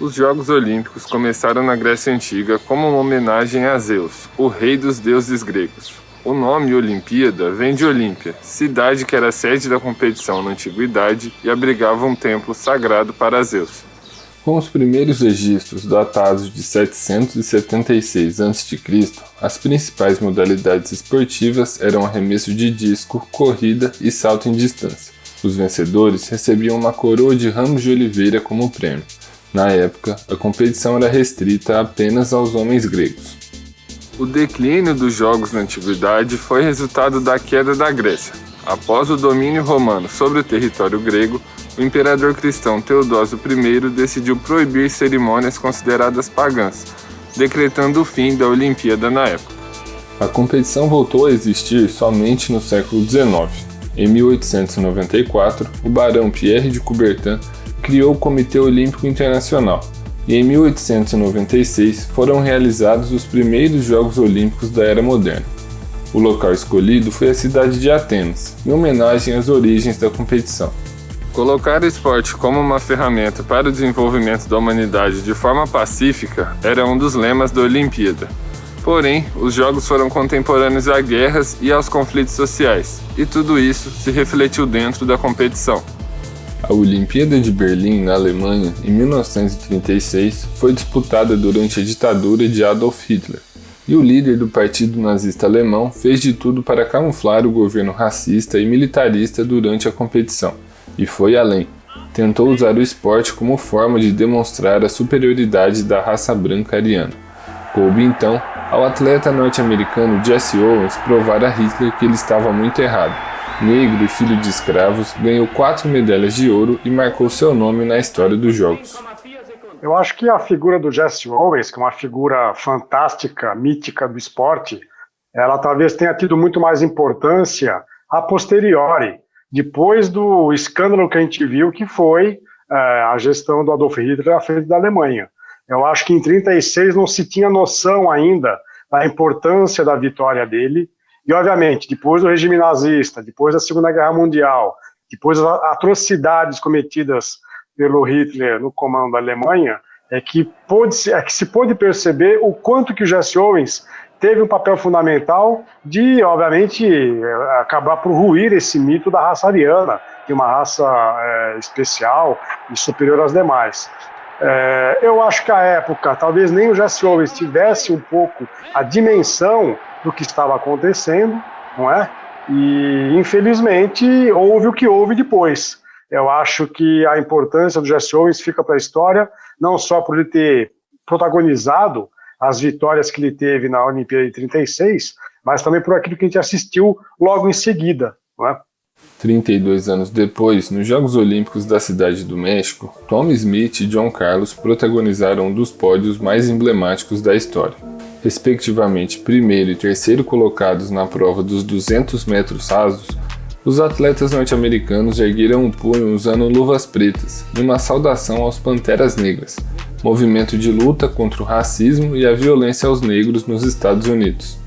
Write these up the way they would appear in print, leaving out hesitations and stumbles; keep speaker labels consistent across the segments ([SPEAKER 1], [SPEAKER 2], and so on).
[SPEAKER 1] Os Jogos Olímpicos começaram na Grécia Antiga como uma homenagem a Zeus, o rei dos deuses gregos. O nome Olimpíada vem de Olímpia, cidade que era sede da competição na antiguidade e abrigava um templo sagrado para Zeus. Com os primeiros registros datados de 776 a.C., as principais modalidades esportivas eram arremesso de disco, corrida e salto em distância. Os vencedores recebiam uma coroa de ramos de oliveira como prêmio. Na época, a competição era restrita apenas aos homens gregos. O declínio dos jogos na antiguidade foi resultado da queda da Grécia. Após o domínio romano sobre o território grego, o imperador cristão Teodósio I decidiu proibir cerimônias consideradas pagãs, decretando o fim da Olimpíada na época. A competição voltou a existir somente no século XIX. Em 1894, o barão Pierre de Coubertin criou o Comitê Olímpico Internacional, e em 1896 foram realizados os primeiros Jogos Olímpicos da Era Moderna. O local escolhido foi a cidade de Atenas, em homenagem às origens da competição. Colocar o esporte como uma ferramenta para o desenvolvimento da humanidade de forma pacífica era um dos lemas da Olimpíada. Porém, os Jogos foram contemporâneos a guerras e aos conflitos sociais, e tudo isso se refletiu dentro da competição. A Olimpíada de Berlim, na Alemanha, em 1936, foi disputada durante a ditadura de Adolf Hitler, e o líder do partido nazista alemão fez de tudo para camuflar o governo racista e militarista durante a competição, e foi além. Tentou usar o esporte como forma de demonstrar a superioridade da raça branca ariana. Coube então ao atleta norte-americano Jesse Owens provar a Hitler que ele estava muito errado. Negro e filho de escravos, ganhou 4 medalhas de ouro e marcou seu nome na história dos Jogos.
[SPEAKER 2] Eu acho que a figura do Jesse Owens, que é uma figura fantástica, mítica do esporte, ela talvez tenha tido muito mais importância a posteriori, depois do escândalo que a gente viu, que foi a gestão do Adolf Hitler à frente da Alemanha. Eu acho que em 1936 não se tinha noção ainda da importância da vitória dele. E, obviamente, depois do regime nazista, depois da Segunda Guerra Mundial, depois das atrocidades cometidas pelo Hitler no comando da Alemanha, é que se pôde perceber o quanto que o Jesse Owens teve um papel fundamental de, obviamente, acabar por ruir esse mito da raça ariana, de uma raça especial e superior às demais. Eu acho que à época, talvez nem o Jesse Owens tivesse um pouco a dimensão do que estava acontecendo, não é? E, infelizmente, houve o que houve depois. Eu acho que a importância do Jesse Owens fica para a história, não só por ele ter protagonizado as vitórias que ele teve na Olimpíada de 36, mas também por aquilo que a gente assistiu logo em seguida, não é?
[SPEAKER 1] 32 anos depois, nos Jogos Olímpicos da Cidade do México, Tom Smith e John Carlos protagonizaram um dos pódios mais emblemáticos da história. Respectivamente primeiro e terceiro colocados na prova dos 200 metros rasos, os atletas norte-americanos ergueram um punho usando luvas pretas, numa saudação aos Panteras Negras, movimento de luta contra o racismo e a violência aos negros nos Estados Unidos.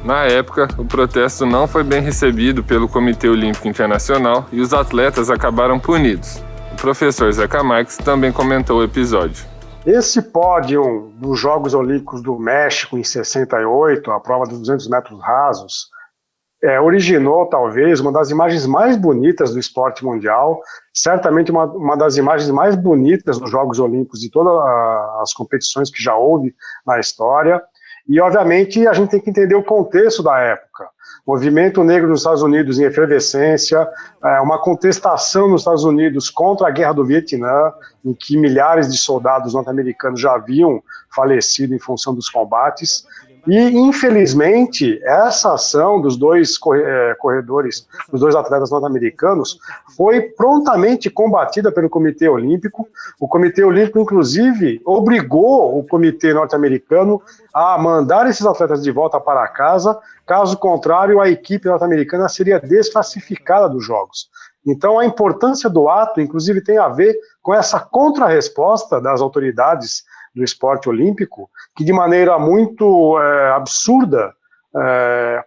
[SPEAKER 1] Na época, o protesto não foi bem recebido pelo Comitê Olímpico Internacional e os atletas acabaram punidos. O professor Zeca Marques também comentou o episódio.
[SPEAKER 2] Esse pódio dos Jogos Olímpicos do México em 68, a prova dos 200 metros rasos, originou talvez uma das imagens mais bonitas do esporte mundial, certamente uma das imagens mais bonitas dos Jogos Olímpicos de todas as competições que já houve na história. E, obviamente, a gente tem que entender o contexto da época. Movimento negro nos Estados Unidos em efervescência, uma contestação nos Estados Unidos contra a Guerra do Vietnã, em que milhares de soldados norte-americanos já haviam falecido em função dos combates. E, infelizmente, essa ação dos dois corredores, dos dois atletas norte-americanos, foi prontamente combatida pelo Comitê Olímpico. O Comitê Olímpico, inclusive, obrigou o Comitê norte-americano a mandar esses atletas de volta para casa, caso contrário, a equipe norte-americana seria desclassificada dos Jogos. Então, a importância do ato, inclusive, tem a ver com essa contra-resposta das autoridades do esporte olímpico, que de maneira muito absurda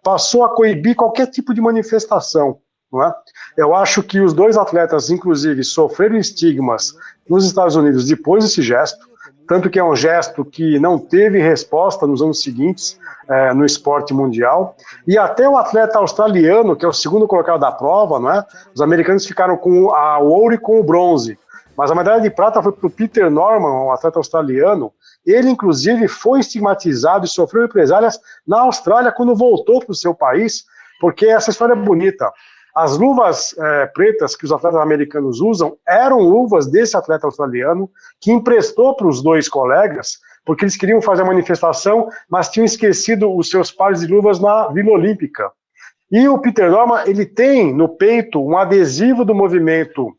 [SPEAKER 2] passou a coibir qualquer tipo de manifestação, não é? Eu acho que os dois atletas, inclusive, sofreram estigmas nos Estados Unidos depois desse gesto, tanto que é um gesto que não teve resposta nos anos seguintes no esporte mundial, e até o atleta australiano, que é o segundo colocado da prova, não é? Os americanos ficaram com o ouro e com o bronze, mas a medalha de prata foi para o Peter Norman, um atleta australiano. Ele, inclusive, foi estigmatizado e sofreu represálias na Austrália quando voltou para o seu país, porque essa história é bonita. As luvas pretas que os atletas americanos usam eram luvas desse atleta australiano, que emprestou para os dois colegas, porque eles queriam fazer a manifestação, mas tinham esquecido os seus pares de luvas na Vila Olímpica. E o Peter Norman, ele tem no peito um adesivo do movimento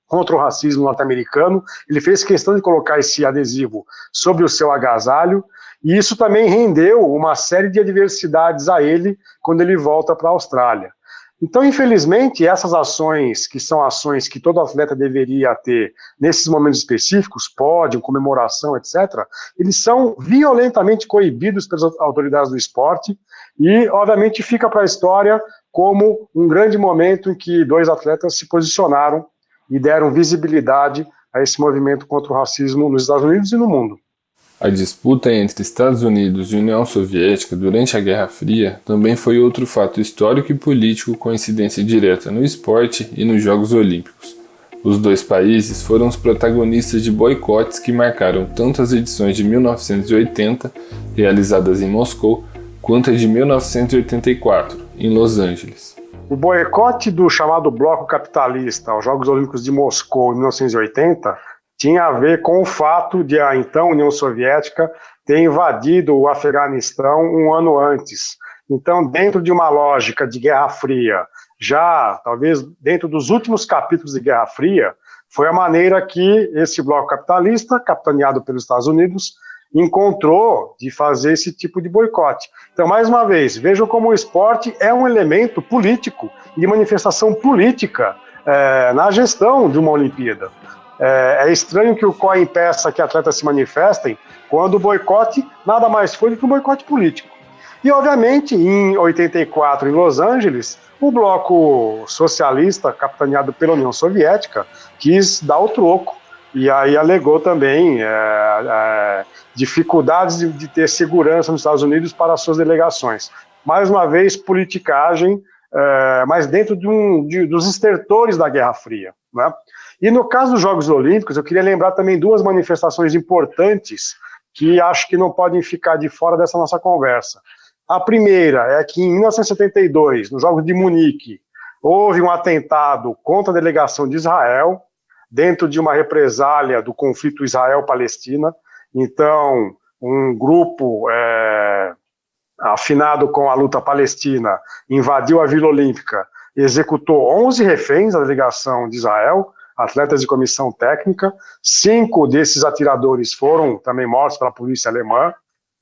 [SPEAKER 2] contra o racismo norte-americano. Ele fez questão de colocar esse adesivo sobre o seu agasalho, e isso também rendeu uma série de adversidades a ele quando ele volta para a Austrália. Então, infelizmente, essas ações, que são ações que todo atleta deveria ter nesses momentos específicos, pódio, comemoração, etc., eles são violentamente coibidos pelas autoridades do esporte e, obviamente, fica para a história como um grande momento em que dois atletas se posicionaram e deram visibilidade a esse movimento contra o racismo nos Estados Unidos e no mundo.
[SPEAKER 1] A disputa entre Estados Unidos e União Soviética durante a Guerra Fria também foi outro fato histórico e político com incidência direta no esporte e nos Jogos Olímpicos. Os dois países foram os protagonistas de boicotes que marcaram tanto as edições de 1980, realizadas em Moscou, quanto a de 1984, em Los Angeles.
[SPEAKER 2] O boicote do chamado Bloco Capitalista aos Jogos Olímpicos de Moscou em 1980 tinha a ver com o fato de a então União Soviética ter invadido o Afeganistão um ano antes. Então, dentro de uma lógica de Guerra Fria, já talvez dentro dos últimos capítulos de Guerra Fria, foi a maneira que esse bloco capitalista, capitaneado pelos Estados Unidos, encontrou de fazer esse tipo de boicote. Então, mais uma vez, vejam como o esporte é um elemento político, de manifestação política na gestão de uma Olimpíada. É estranho que o COI impeça que atletas se manifestem quando o boicote nada mais foi do que um boicote político. E, obviamente, em 84, em Los Angeles, o bloco socialista, capitaneado pela União Soviética, quis dar o troco e aí alegou também dificuldades de ter segurança nos Estados Unidos para as suas delegações. Mais uma vez, politicagem, mas dentro dos estertores da Guerra Fria, né? E no caso dos Jogos Olímpicos, eu queria lembrar também duas manifestações importantes que acho que não podem ficar de fora dessa nossa conversa. A primeira é que em 1972, nos Jogos de Munique, houve um atentado contra a delegação de Israel, dentro de uma represália do conflito Israel-Palestina. Então, um grupo afinado com a luta palestina invadiu a Vila Olímpica, executou 11 reféns da delegação de Israel, atletas de comissão técnica. 5 desses atiradores foram também mortos pela polícia alemã.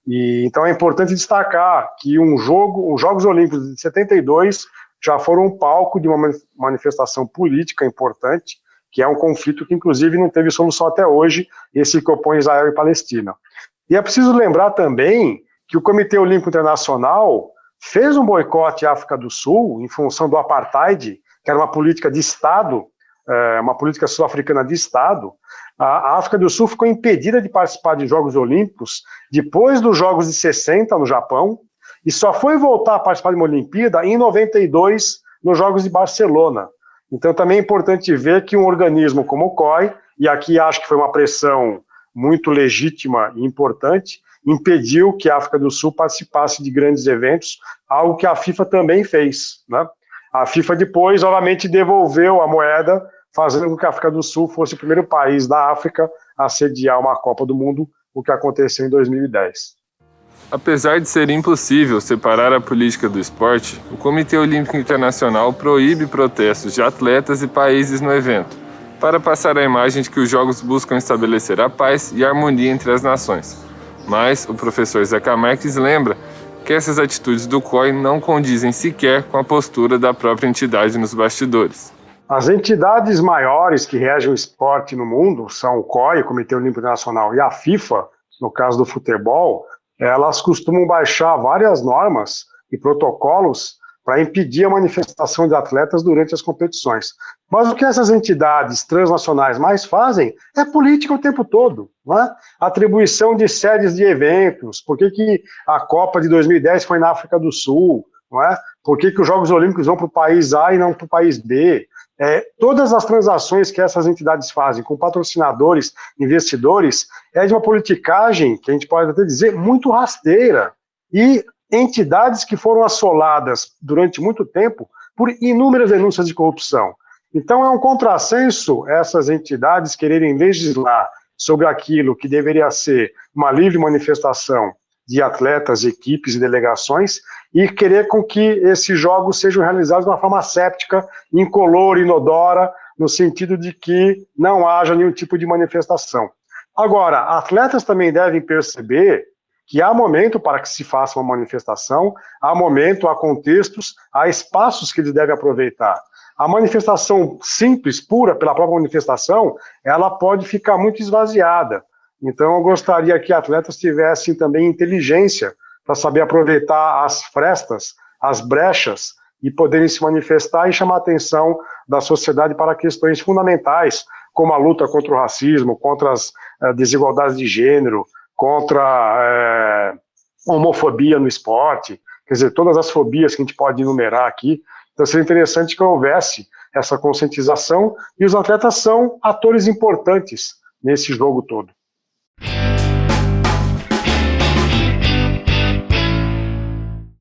[SPEAKER 2] E então é importante destacar que os Jogos Olímpicos de 72 já foram um palco de uma manifestação política importante, que é um conflito que inclusive não teve solução até hoje, esse que opõe Israel e Palestina. E é preciso lembrar também que o Comitê Olímpico Internacional fez um boicote à África do Sul em função do apartheid, que era uma política de Estado, uma política sul-africana de Estado. A África do Sul ficou impedida de participar de Jogos Olímpicos depois dos Jogos de 60 no Japão, e só foi voltar a participar de uma Olimpíada em 92, nos Jogos de Barcelona. Então também é importante ver que um organismo como o COI, e aqui acho que foi uma pressão muito legítima e importante, impediu que a África do Sul participasse de grandes eventos, algo que a FIFA também fez, né? A FIFA depois, obviamente, devolveu a moeda, fazendo com que a África do Sul fosse o primeiro país da África a sediar uma Copa do Mundo, o que aconteceu em 2010.
[SPEAKER 1] Apesar de ser impossível separar a política do esporte, o Comitê Olímpico Internacional proíbe protestos de atletas e países no evento, para passar a imagem de que os Jogos buscam estabelecer a paz e a harmonia entre as nações. Mas o professor Zeca Marques lembra que essas atitudes do COI não condizem sequer com a postura da própria entidade nos bastidores.
[SPEAKER 2] As entidades maiores que regem o esporte no mundo são o COI, o Comitê Olímpico Internacional, e a FIFA, no caso do futebol. Elas costumam baixar várias normas e protocolos para impedir a manifestação de atletas durante as competições. Mas o que essas entidades transnacionais mais fazem é política o tempo todo, não é? Atribuição de sedes de eventos, por que a Copa de 2010 foi na África do Sul, não é? Por que os Jogos Olímpicos vão para o país A e não para o país B? Todas as transações que essas entidades fazem com patrocinadores, investidores, é de uma politicagem, que a gente pode até dizer, muito rasteira. E entidades que foram assoladas durante muito tempo por inúmeras denúncias de corrupção. Então é um contrassenso essas entidades quererem legislar sobre aquilo que deveria ser uma livre manifestação de atletas, equipes e delegações e querer com que esses jogos sejam realizados de uma forma séptica, incolor, inodora, no sentido de que não haja nenhum tipo de manifestação. Agora, atletas também devem perceber que há momento para que se faça uma manifestação, há momento, há contextos, há espaços que eles devem aproveitar. A manifestação simples, pura, pela própria manifestação, ela pode ficar muito esvaziada. Então eu gostaria que atletas tivessem também inteligência para saber aproveitar as frestas, as brechas, e poderem se manifestar e chamar a atenção da sociedade para questões fundamentais, como a luta contra o racismo, contra as desigualdades de gênero, contra a homofobia no esporte, quer dizer, todas as fobias que a gente pode enumerar aqui. Então seria interessante que houvesse essa conscientização, e os atletas são atores importantes nesse jogo todo.